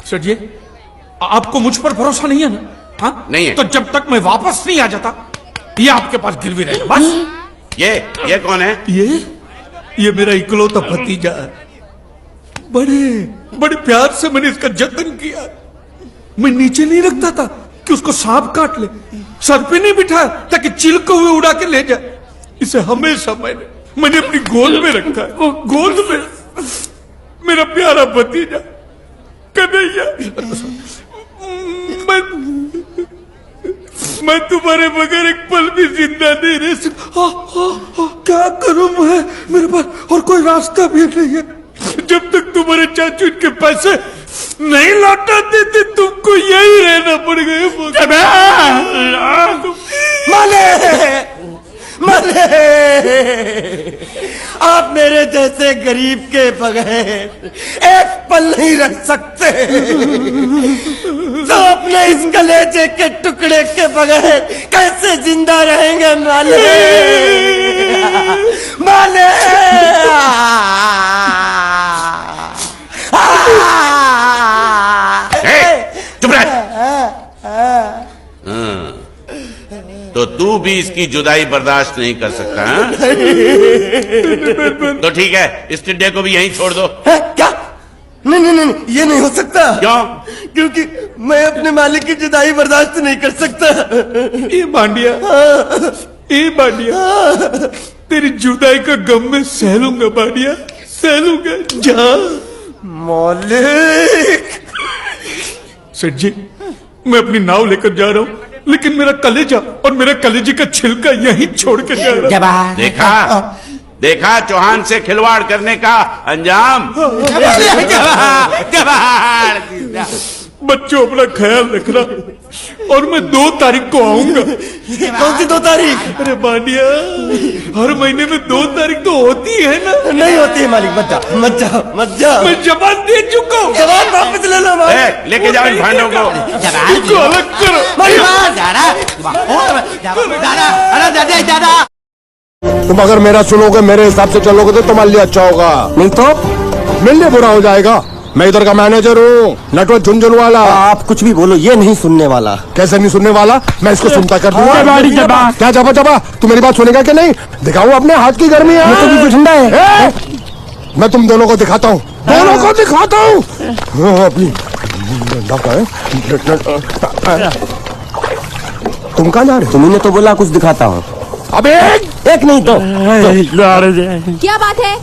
Sir जी, आपको मुझ पर भरोसा नहीं है ना? हाँ नहीं है। तो जब तक मैं वापस नहीं आ जाता ये आपके पास गिरवी रहेगा बस। ये कौन है? ये मेरा इकलौता भतीजा है। बड़े बड़े प्यार से मैंने इसका जतन किया। मैं नीचे नहीं रखता था कि उसको सांप काट ले, सर पे नहीं बिठाया ताकि चिलको हुए उड़ा के ले जाए। इसे हमेशा मैंने अपनी गोद में रखा है। गोद में मेरा प्यारा भतीजा कन्हैया। मैं तुम्हारे बगैर एक पल भी जिंदा नहीं रह सकता। क्या करूं मैं? मेरे पास और कोई रास्ता भी नहीं है। जब तक तुम्हारे चाचू इनके पैसे नहीं लौटा देते तुमको यही रहना पड़ेगा। माले, आप मेरे जैसे गरीब के बगैर एक पल नहीं रख सकते। तो अपने इस कलेजे के टुकड़े के बगैर कैसे जिंदा रहेंगे माले? माले, चुप रह। तो तू भी इसकी जुदाई बर्दाश्त नहीं कर सकता हाँ? तो ठीक है, इस टिड्डे को भी यहीं छोड़ दो। क्या? नहीं, ये नहीं हो सकता। क्यों? क्योंकि मैं अपने मालिक की जुदाई बर्दाश्त नहीं कर सकता। ये बांडिया, तेरी जुदाई का गम में सह लूंगा बांडिया, सह लूंगा। जा मालिक। सेठ जी, मैं अपनी नाव लेकर जा रहा हूँ, लेकिन मेरा कलेजा और मेरे कलेजे का छिलका यहीं छोड़ के जा रहा हूँ। देखा चौहान से खिलवाड़ करने का अंजाम। बच्चों, अपना ख्याल रखना और मैं 2 तारीख को आऊंगा। कौन सी 2 तारीख? अरे बांडिया, हर महीने में 2 तारीख तो होती है ना? नहीं होती है मालिक, मत जाओ। मैं जबान दे चुका हूँ। जबान वापस ले लो मालिक। लेके जाओ इन भांडों को। इनको अलग करो। तुम अगर मेरा सुनोगे, मेरे हिसाब से चलोगे तो तुम्हारे लिए अच्छा होगा, नहीं तो मिलने बुरा हो जाएगा। मैं इधर का मैनेजर हूँ, नटवर झुंझुनवाला। आप कुछ भी बोलो, ये नहीं सुनने वाला। कैसे नहीं सुनने वाला? मैं इसको सुनता कर दूंगा। क्या जबा? तू मेरी बात सुनेगा कि नहीं? दिखाऊं अपने हाथ की गर्मी है? तो बिल्कुल ठंडा है। मैं तुम दोनों को दिखाता हूँ, अभी तुम कहाँ जा रहे हो? तुमने तो बोला कुछ दिखाता हूँ। अब एक नहीं तो क्या बात है?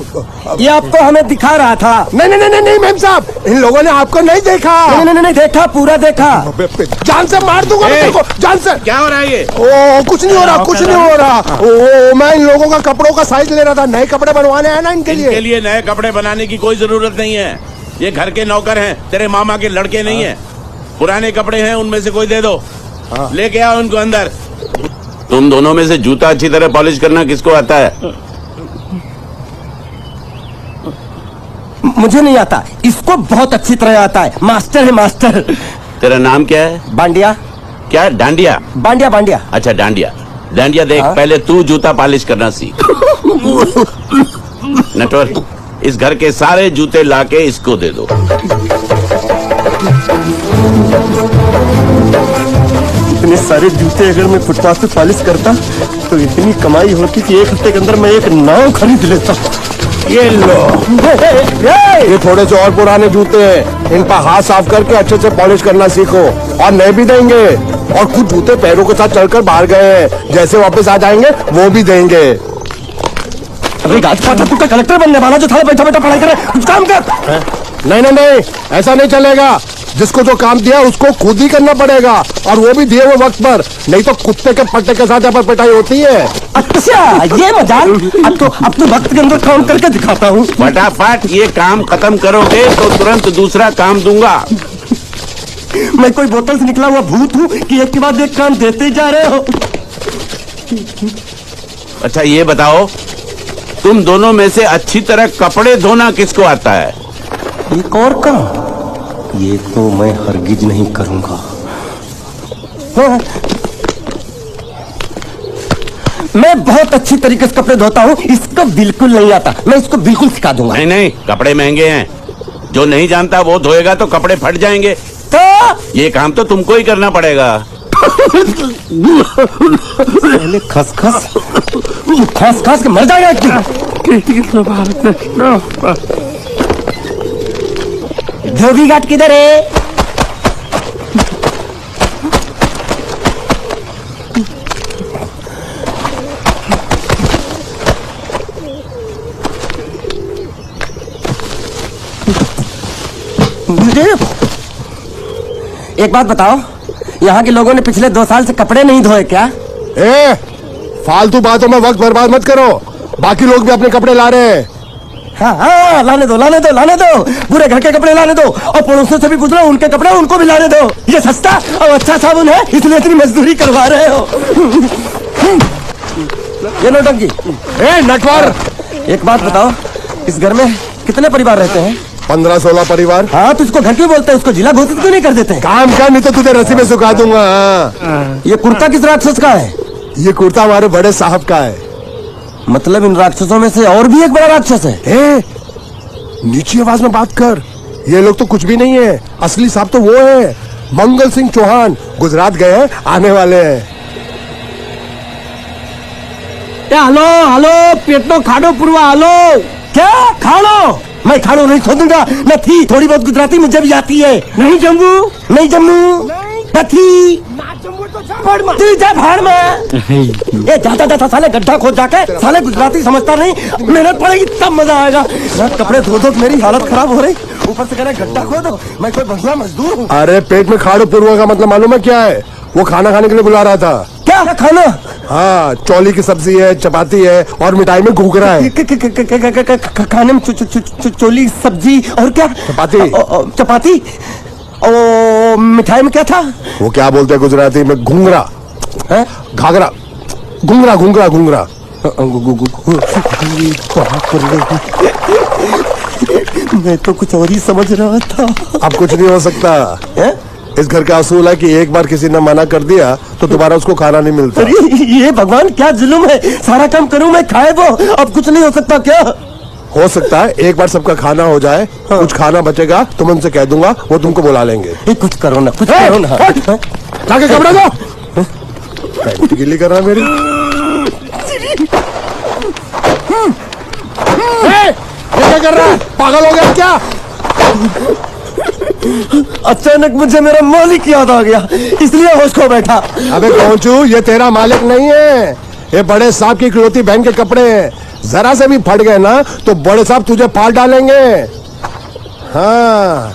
ये आपको हमें दिखा रहा था। नहीं मेम साहब, इन लोगों ने आपको नहीं देखा। नहीं देखा, पूरा देखा। जान से मार दूंगा तेरे को, जान से। क्या हो रहा है ये? ओ कुछ नहीं हो रहा। ओ मैं इन लोगों का कपड़ों का साइज ले रहा था। नए कपड़े बनवाने हैं ना इनके लिए नए कपड़े बनाने की कोई जरूरत नहीं है। ये घर के नौकर हैं, तेरे मामा के लड़के नहीं है। पुराने कपड़े हैं, उनमें से कोई दे दो। लेके आओ उनको अंदर। तुम दोनों में से जूता अच्छी तरह पॉलिश करना किसको आता है? मुझे नहीं आता, इसको बहुत अच्छी तरह आता है। मास्टर है, मास्टर। तेरा नाम क्या है? बांडिया। क्या? डांडिया? बांडिया। अच्छा डांडिया देख। पहले तू जूता पॉलिश करना सीख। नटवर, इस घर के सारे जूते लाके इसको दे दो। इतने सारे जूते अगर मैं फुटपाथ पे पॉलिश करता तो इतनी कमाई होती कि 1 हफ्ते के अंदर मैं एक नाव खरीद लेता। ये लो, ये थोड़े से और पुराने जूते हैं, इन पर हाथ साफ करके अच्छे से पॉलिश करना सीखो। और नए भी देंगे, और कुछ जूते पैरों के साथ चलकर बाहर गए हैं, जैसे वापस आ जाएंगे वो भी देंगे। अरे गाजपाता, तू क्या कलेक्टर बनने वाला जो था बैठा पढ़ाई करे? कुछ काम कर। नहीं, ऐसा नहीं चलेगा। जिसको जो काम दिया उसको खुद ही करना पड़ेगा, और वो भी दिए हुए वक्त पर, नहीं तो कुत्ते के पट्टे के साथ यहाँ पर पिटाई होती है। अच्छा, ये मजाक। अब तो वक्त के अंदर काम करके दिखाता हूँ। फटाफट ये काम खत्म करोगे तो तुरंत दूसरा काम दूंगा। मैं कोई बोतल से निकला हुआ भूत हूँ कि एक के बाद एक काम देते जा रहे हो? अच्छा ये बताओ, तुम दोनों में से अच्छी तरह कपड़े धोना किसको आता है? एक और काम? ये तो मैं हरगिज नहीं करूंगा। मैं बहुत अच्छी तरीके से कपड़े धोता हूँ, इसको बिल्कुल नहीं आता। मैं इसको बिल्कुल सिखा दूंगा। नहीं, कपड़े महंगे हैं। जो नहीं जानता वो धोएगा तो कपड़े फट जाएंगे। तो ये काम तो तुमको ही करना पड़ेगा। पहले खस खस के मर जाएगा। धोबी घाट किधर है? एक बात बताओ, यहाँ के लोगों ने पिछले 2 साल से कपड़े नहीं धोए क्या? ए, फालतू बातों में वक्त बर्बाद मत करो। बाकी लोग भी अपने कपड़े ला रहे हैं। हाँ, लाने दो। पूरे घर के कपड़े लाने दो और पड़ोसियों से भी पूछ लो, उनके कपड़े उनको भी लाने दो। ये सस्ता और अच्छा साबुन है, इसलिए इतनी मजदूरी करवा रहे हो। ये नौटंकी। ए नटवर, एक बात बताओ, इस घर में कितने परिवार रहते हैं? 15-16 परिवार। हाँ, तो इसको घर क्यों बोलते हैं? उसको जिला घोषित क्यों नहीं कर देते? काम का, नहीं तो तुझे रस्सी में सुखा दूंगा। हाँ। ये कुर्ता किस राक्षस का है? ये कुर्ता हमारे बड़े साहब का है। मतलब इन राक्षसों में से और भी एक बड़ा राक्षस है? ए, नीची आवाज में बात कर। ये लोग तो कुछ भी नहीं है, असली साहब तो वो है मंगल सिंह चौहान। गुजरात गए हैं, आने वाले हैं। हेलो, पेट तो खाड़ो पुरवा। हेलो, क्या खाड़ो? मैं खाड़ो नहीं छोड़ूंगा। नहीं, थोड़ी बहुत गुजराती मुझे भी आती है। नहीं जम्मू, नहीं तू जा भाड़ में। ये जाता साले गड्ढा खोद जाके, साले गुजराती समझता नहीं। मेहनत पड़ेगी तब मजा आएगा। कपड़े धो धो मेरी हालत खराब हो रही, ऊपर से कह रहे गड्ढा खोदो। मैं कोई भगवा मजदूर हूँ? अरे पेट में खाड़ो पुरवा का मतलब मालूम है क्या है? वो खाना खाने के लिए बुला रहा था। क्या खाना? हाँ, चौली की सब्जी है, चपाती है और मिठाई में घूघरा है। खाने में चोली सब्जी और क्या? चपाती। ओ, मिठाई में क्या था? वो क्या बोलते हैं गुजराती में? घूंघरा है, घाघरा, घूंघरा। मैं तो कुछ और ही समझ रहा था। अब कुछ नहीं हो सकता है? इस घर का असूल है कि एक बार किसी ने मना कर दिया तो दोबारा उसको खाना नहीं मिलता। अरे ये भगवान क्या जुल्म है, सारा काम करूं मैं, खाए वो। अब कुछ नहीं हो सकता क्या? हो सकता है एक बार सबका खाना हो जाए। हाँ। कुछ खाना बचेगा तो मैं उनसे कह दूंगा, वो तुमको बुला लेंगे। कुछ करो ना, कुछ करो ना। जाके कपड़ा दो। पैंट गिल्ली कर रहा है मेरी। ये क्या कर रहा है? पागल हो गया क्या? अचानक मुझे मेरा मालिक याद आ गया, इसलिए होश खो बैठा। अबे पहुंचू, ये तेरा मालिक नहीं है, ये बड़े साहब की इकलौती बहन के कपड़े हैं। जरा से भी फट गए ना तो बड़े साहब तुझे पाल डालेंगे। हाँ,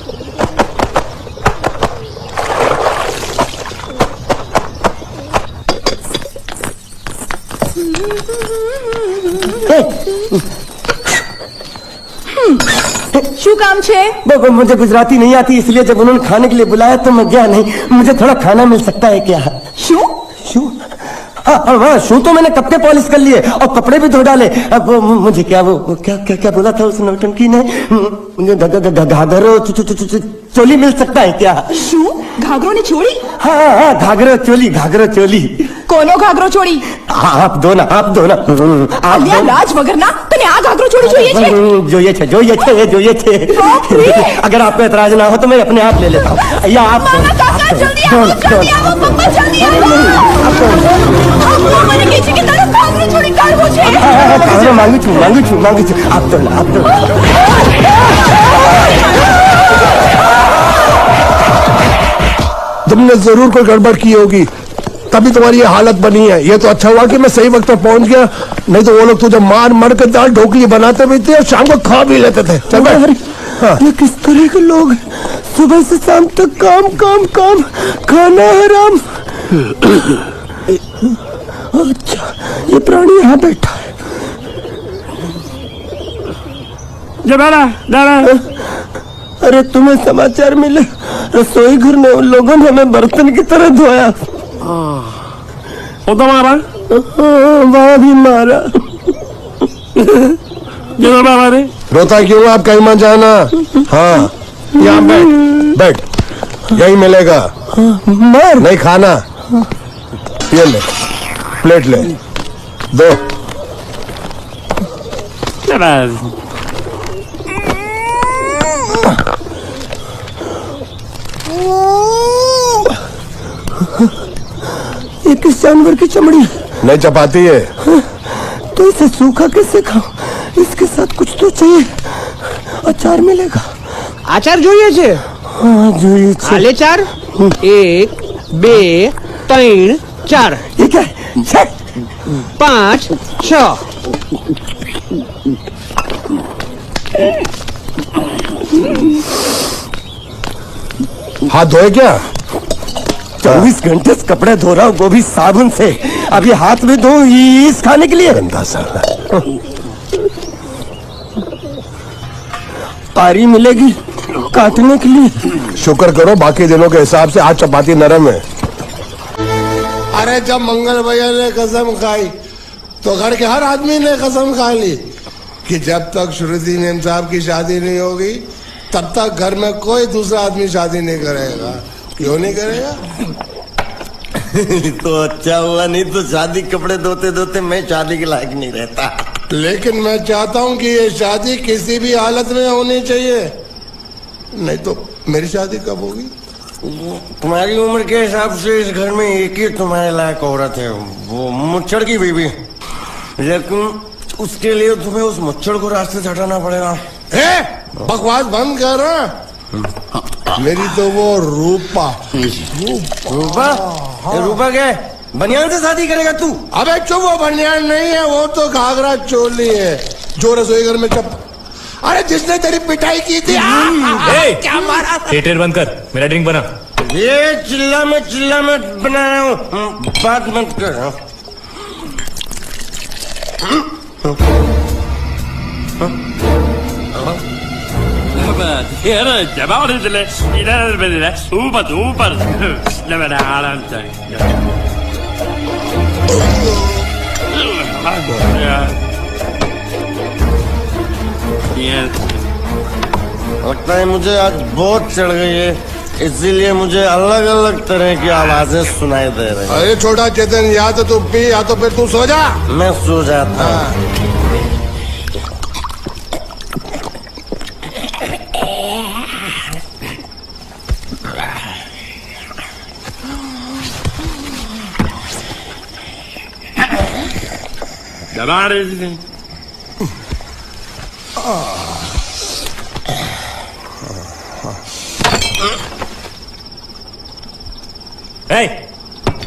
શું કામ છે? मुझे गुजराती नहीं आती, इसलिए जब उन्होंने खाने के लिए बुलाया तो मैं गया नहीं। मुझे थोड़ा खाना मिल सकता है क्या? શું? हाँ, शू तो मैंने कब के पॉलिश कर लिए और कपड़े भी धो डाले। अब मुझे क्या क्या बोला था उस नौटंकी ने? मुझे घाघरो चोली मिल सकता है क्या? શું? ઘાઘરો ને ચોળી? हाँ, घाघरो चोली। કોનો ઘાઘરો ચોળી? आप दो ना। અલ્યા લાજ વગરના, તને આ ઘાઘરો ચોળી જોઈએ છે? જોઈએ છે। बाप रे! अगर आपको एतराज ना हो तो मैं अपने आप ले लेता हूँ। या आप મારા કાકા જલ્દી આવો, પપ્પા જલ્દી આવો। અમ્મા મને કહે છે કે તારો ઘાઘરો ચોળી કાઢવો છે। मांगू छू। आप तो तुमने जरूर कोई गड़बड़ की होगी, तभी तुम्हारी ये हालत बनी है। ये तो अच्छा हुआ कि मैं सही वक्त पर पहुंच गया, नहीं तो वो लोग तुझे मार कर दाल ढोकली बनाते भी थे और शाम को खा भी लेते थे। चल बैठ। हाँ। ये किस तरह के लोग हैं? सुबह से शाम तक काम, खाना हराम। अच्छा, ये प्राणी यहाँ बैठा है। अरे तुम्हें समाचार मिले? रसोई घर में उन लोगों ने हमें बर्तन की तरह धोया। वो तो मारा, वहाँ भी मारा। रोता क्यों? आप कहीं मत जाना। हाँ, यहाँ बैठ, यही मिलेगा। मार नहीं खाना, ये ले, प्लेट ले, दो। ये किस जानवर की चमड़ी है? नहीं चपाती है। तो इसे सूखा कैसे खाऊं? इसके साथ कुछ तो चाहिए। अचार मिलेगा? આચાર જોઈએ છે? हाँ જોઈએ છે। હાલે ચાર 1 2 3 4 ये क्या है? छे! 5 6 हाथ धोए क्या? 24 घंटे से कपड़े धो रहा हूँ, वो भी साबुन से। अब ये हाथ में धो इस खाने के लिए? गंदा साला। पारी मिलेगी काटने के लिए। शुक्र करो बाकी दिनों के हिसाब से आज चपाती नरम है। अरे जब मंगल भैया ने कसम खाई तो घर के हर आदमी ने कसम खा ली कि जब तक श्रुति मेम साहब की शादी नहीं होगी तब तक घर में कोई दूसरा आदमी शादी नहीं करेगा। क्यों नहीं करेगा? तो अच्छा हुआ, नहीं तो शादी कपड़े धोते धोते मैं शादी के लायक नहीं रहता। लेकिन मैं चाहता हूँ कि ये शादी किसी भी हालत में होनी चाहिए, नहीं तो मेरी शादी कब होगी? तुम्हारी उम्र के हिसाब से इस घर में एक ही तुम्हारे लायक औरत है, वो मुच्छड़ की बीवी। लेकिन उसके लिए तुम्हें उस मुच्छड़ को रास्ते से हटाना पड़ेगा। बकवास बंद कर रहा। मेरी तो वो रूपा। रूपा? रूपा क्या? बनियान से शादी करेगा तू? अबे चुप, वो बनियान नहीं है, वो तो घाघरा चोली है जो रसोई घर में चप। अरे जिसने तेरी पिटाई की थी क्या मारा? थिएटर बंद कर, मेरा ड्रिंक बना। ये चिल्ला में बना रहा हूँ, बात मत कर। लगता है मुझे आज बहुत चढ़ गई है, इसीलिए मुझे अलग अलग तरह की आवाजें सुनाई दे रही हैं। अरे छोटा चेतन, या तो तू पी या तो फिर तू सो जा। मैं सो जाता हूँ।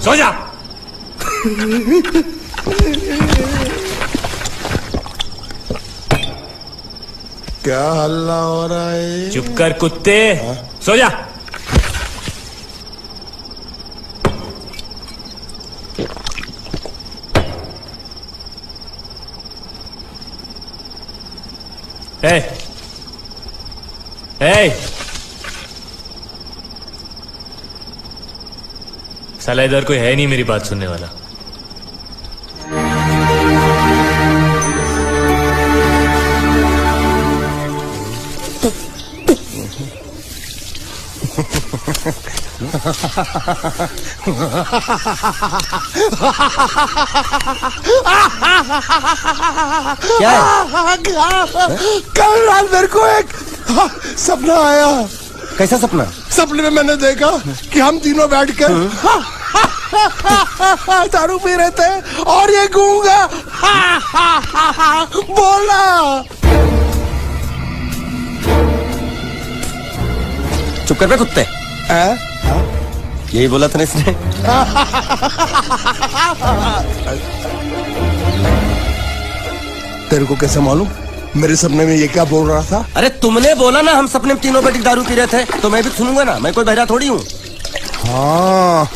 सो जा। क्या हल्ला हो रहा है? चुप कर कुत्ते, सो जा। साला इधर कोई है नहीं मेरी बात सुनने वाला। क्या है? कल रात मेरे को एक सपना आया। कैसा सपना? सपने में मैंने देखा कि हम तीनों बैठकर दारू पी रहे थे और ये गूंगा बोला। चुप कर बे कुत्ते। यही बोला था ना इसने। तेरे को कैसे मालूम मेरे सपने में ये क्या बोल रहा था? अरे तुमने बोला ना हम सपने में तीनों बैठ के दारू पी रहे थे, तो मैं भी सुनूंगा ना, मैं कोई बहरा थोड़ी हूँ। हाँ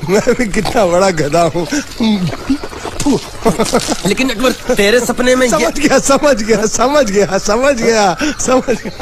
मैं भी कितना बड़ा गधा हूँ। लेकिन अकबर तेरे सपने में समझ गया। सपना